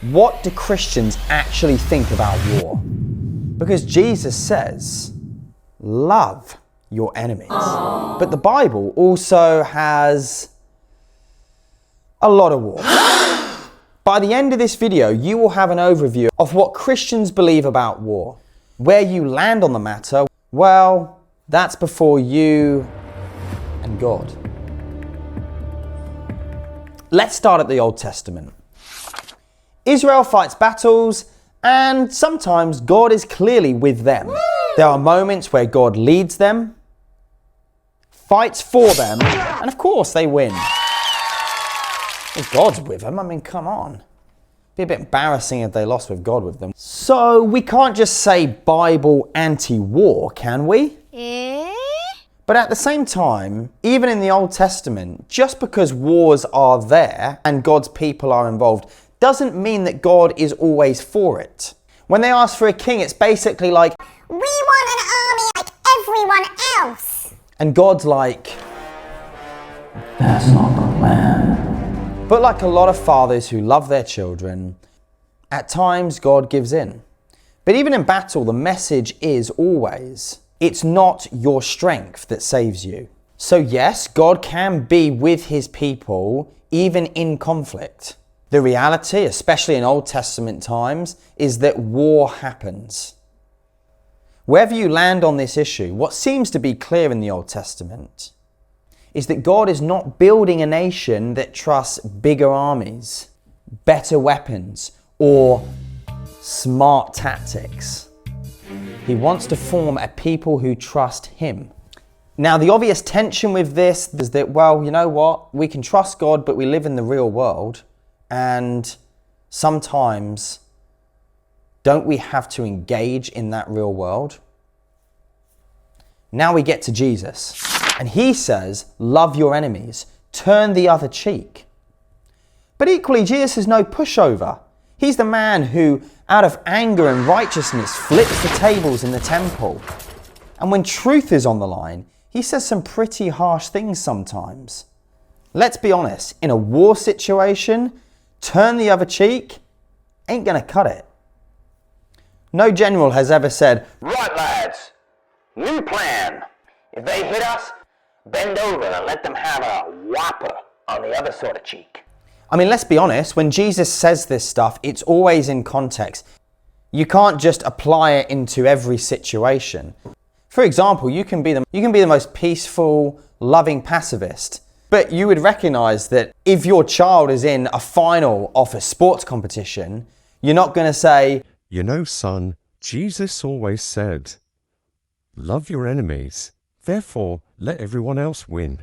What do Christians actually think about war? Because Jesus says, love your enemies. But the Bible also has a lot of war. By the end of this video, you will have an overview of what Christians believe about war. Where you land on the matter, well, that's before you and God. Let's start at the Old Testament. Israel fights battles, and sometimes God is clearly with them. There are moments where God leads them, fights for them, and of course they win. If God's with them, I mean, come on. It'd be a bit embarrassing if they lost with God with them. So we can't just say Bible anti-war, can we? But at the same time, even in the Old Testament, just because wars are there and God's people are involved, doesn't mean that God is always for it. When they ask for a king, it's basically like, we want an army like everyone else. And God's like, that's not the plan. But like a lot of fathers who love their children, at times God gives in. But even in battle, the message is always, it's not your strength that saves you. So yes, God can be with his people, even in conflict. The reality, especially in Old Testament times, is that war happens. Wherever you land on this issue, what seems to be clear in the Old Testament is that God is not building a nation that trusts bigger armies, better weapons, or smart tactics. He wants to form a people who trust him. Now, the obvious tension with this is that, well, you know what? We can trust God, but we live in the real world. And sometimes, don't we have to engage in that real world? Now we get to Jesus. And he says, love your enemies, turn the other cheek. But equally, Jesus is no pushover. He's the man who, out of anger and righteousness, flips the tables in the temple. And when truth is on the line, he says some pretty harsh things sometimes. Let's be honest, in a war situation, turn the other cheek ain't gonna cut it. No general has ever said, right lads, new plan. If they hit us, bend over and let them have a whopper on the other sort of cheek. I mean, let's be honest, when Jesus says this stuff, it's always in context. You can't just apply it into every situation. For example, you can be the most peaceful, loving pacifist, but you would recognize that if your child is in a final of a sports competition, you're not going to say, you know, son, Jesus always said, love your enemies, therefore let everyone else win.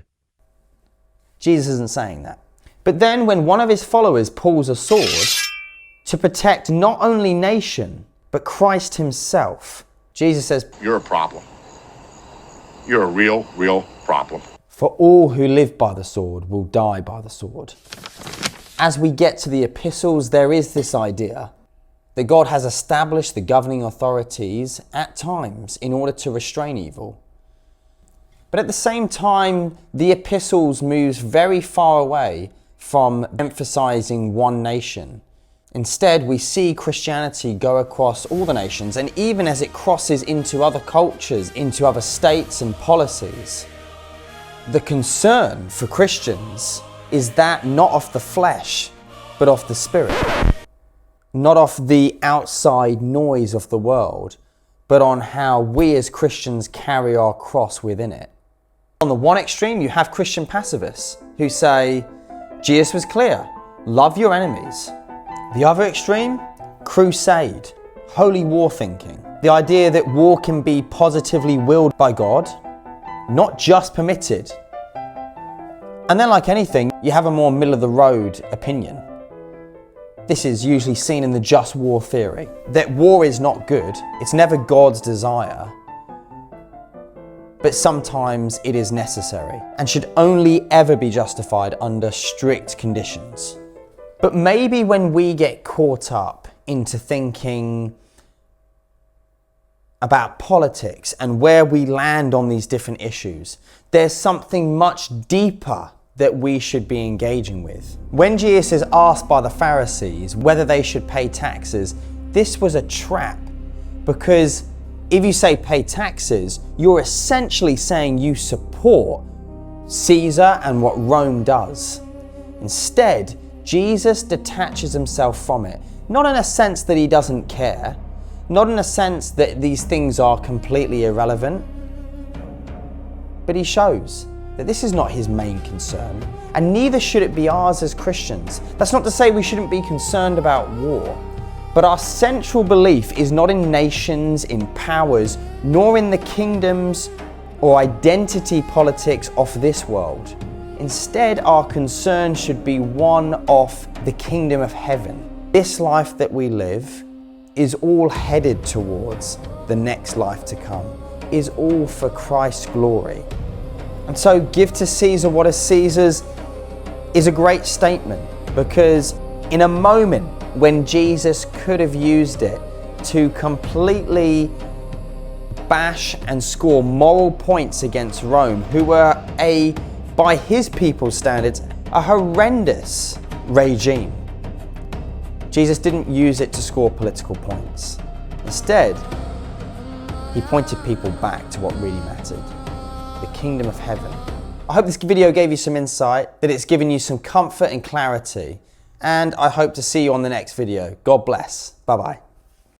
Jesus isn't saying that. But then when one of his followers pulls a sword to protect not only nation, but Christ himself, Jesus says, you're a problem. You're a real problem. For all who live by the sword will die by the sword. As we get to the epistles, there is this idea that God has established the governing authorities at times in order to restrain evil. But at the same time, the epistles moves very far away from emphasizing one nation. Instead, we see Christianity go across all the nations, and even as it crosses into other cultures, into other states and policies. The concern for Christians is that not of the flesh, but of the spirit. Not of the outside noise of the world, but on how we as Christians carry our cross within it. On the one extreme, you have Christian pacifists who say, Jesus was clear, love your enemies. The other extreme, crusade, holy war thinking. The idea that war can be positively willed by God, not just permitted. And then, like anything, you have a more middle-of-the-road opinion. This is usually seen in the just war theory, that war is not good, it's never God's desire, but sometimes it is necessary and should only ever be justified under strict conditions. But maybe when we get caught up into thinking about politics and where we land on these different issues, there's something much deeper that we should be engaging with. When Jesus is asked by the Pharisees whether they should pay taxes, this was a trap, because if you say pay taxes, you're essentially saying you support Caesar and what Rome does. Instead, Jesus detaches himself from it, not in a sense that he doesn't care, not in a sense that these things are completely irrelevant, but he shows that this is not his main concern, and neither should it be ours as Christians. That's not to say we shouldn't be concerned about war, but our central belief is not in nations, in powers, nor in the kingdoms or identity politics of this world. Instead, our concern should be one of the kingdom of heaven. This life that we live is all headed towards the next life to come, is all for Christ's glory. And so give to Caesar what is Caesar's is a great statement, because in a moment when Jesus could have used it to completely bash and score moral points against Rome, who were by his people's standards, a horrendous regime, Jesus didn't use it to score political points. Instead, he pointed people back to what really mattered: the kingdom of heaven. I hope this video gave you some insight, that it's given you some comfort and clarity, and I hope to see you on the next video. God bless. Bye-bye.